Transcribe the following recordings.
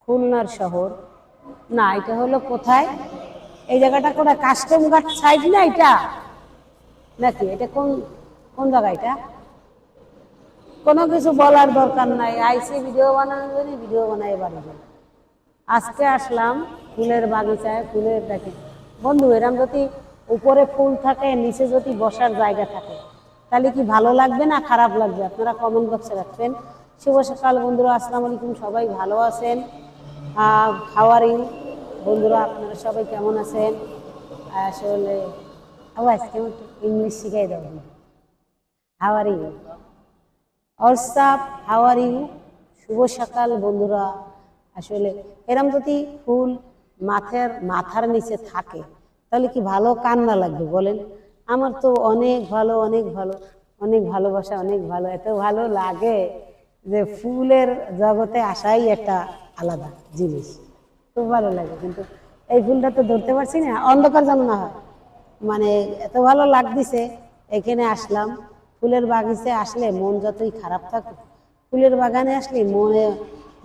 খুলনার শহর। না, এটা হলো কোথায়? এই জায়গাটা কোথায়? কাস্টমঘাট সাইড না এটা নাকি? এটা কোন কোন জায়গা এটা? কোনো কিছু বলার দরকার নাই, আইসি ভিডিও বানানোর জন্য ভিডিও বানাই বাড়ি যাই। আজকে আসলাম ফুলের বাগিচায়। ফুলের দেখে বন্ধু, এরম যদি উপরে ফুল থাকে নিচে যদি বসার জায়গা থাকে তাহলে কি ভালো লাগবে না খারাপ লাগবে? আপনারা কমেন্ট বক্সে রাখবেন। শুভ সকাল বন্ধুরা, আসসালামু আলাইকুম। সবাই ভালো আছেন? হাউ আর ইউ বন্ধুরা, আপনারা সবাই কেমন আছেন? আসলে আজকে একটু ইংলিশ শিখাই দাও। How are you? WhatsApp, how are you? শুভ সকাল বন্ধুরা। আসলে এরম যদি ফুল মাথার নিচে থাকে তাহলে কি ভালো কান্না লাগবে বলেন? আমার তো অনেক ভালো, অনেক ভালো, অনেক ভালোবাসা, অনেক ভালো, এত ভালো লাগে যে ফুলের জগতে আসাই একটা আলাদা জিনিস। খুব ভালো লাগে, কিন্তু এই ফুলটা তো ধরতে পারছি না, অন্ধকার যেন না হয়। মানে এত ভালো লাগতেছে। এখানে আসলাম ফুলের বাগিচায় আসলে মন যতই খারাপ থাকুক, ফুলের বাগানে আসলে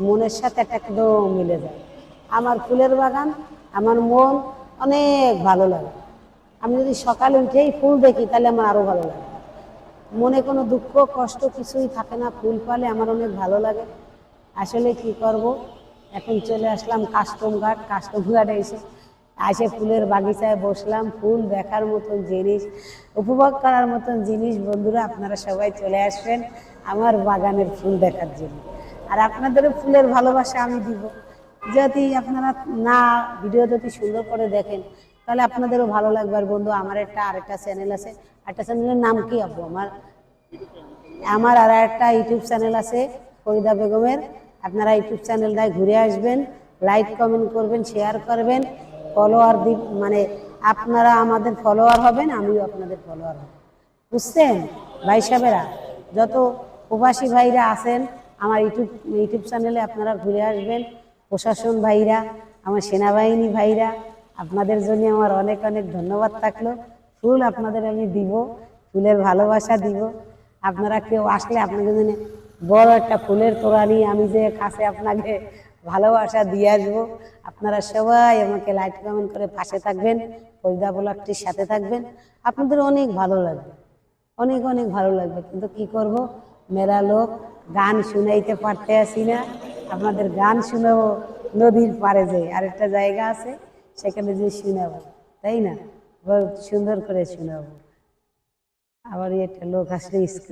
মনের সাথে একটা একদম মিলে যায়। আমার ফুলের বাগান, আমার মন অনেক ভালো লাগে। আমি যদি সকালে উঠেই ফুল দেখি তাহলে আমার আরো ভালো লাগে। মনে কোনো দুঃখ কষ্ট কিছুই থাকে না, ফুল পালে আমার অনেক ভালো লাগে। আসলে কি করব, এখন চলে আসলাম কাস্টমঘাটে এসে ফুলের বাগিচায় বসলাম। ফুল দেখার মতন জিনিস, উপভোগ করার মতন জিনিস। বন্ধুরা, আপনারা সবাই চলে আসবেন আমার বাগানের ফুল দেখার জন্য, আর আপনাদেরও ফুলের ভালোবাসা আমি দিব। যদি আপনারা না ভিডিও যদি সুন্দর করে দেখেন তাহলে আপনাদেরও ভালো লাগবে। আর বন্ধু, আমার আরেকটা চ্যানেল আছে। একটা চ্যানেলের নাম কি আপু? আমার আর একটা ইউটিউব চ্যানেল আছে ফরিদা বেগমের। আপনারা ইউটিউব চ্যানেলটায় ঘুরে আসবেন, লাইক কমেন্ট করবেন, শেয়ার করবেন, ফলোয়ার মানে আপনারা আমাদের ফলোয়ার হবেন, আমিও আপনাদের ফলোয়ার হব। বুঝছেন ভাই সাহেবেরা? যত প্রবাসী ভাইরা আছেন আমার ইউটিউব চ্যানেলে আপনারা ঘুরে আসবেন। প্রশাসন ভাইরা, আমার সেনাবাহিনী ভাইরা, আপনাদের জন্য আমার অনেক অনেক ধন্যবাদ থাকলো। ফুল আপনাদের আমি দিব, ফুলের ভালোবাসা দিব। আপনারা কেউ আসলে আপনাদের জন্য বড় একটা ফুলের তোড়া নিয়ে আমি যে কাছে আপনাকে ভালোবাসা দিয়ে আসবো। আপনারা সবাই আমাকে লাইক কমেন্ট করে পাশে থাকবেন, ফরিদা ব্লগটির সাথে থাকবেন। আপনাদের অনেক ভালো লাগবে, অনেক অনেক ভালো লাগবে। কিন্তু কি করব, মেলা লোক, গান শুনাইতে পারতে আসি না। আপনাদের গান শুনাবো নদীর পাড়ে যে আরেকটা জায়গা আছে, সেখানে যে শুনাবো, তাই না? বহুত সুন্দর করে শুনাবো। আবার একটা লোক আসলে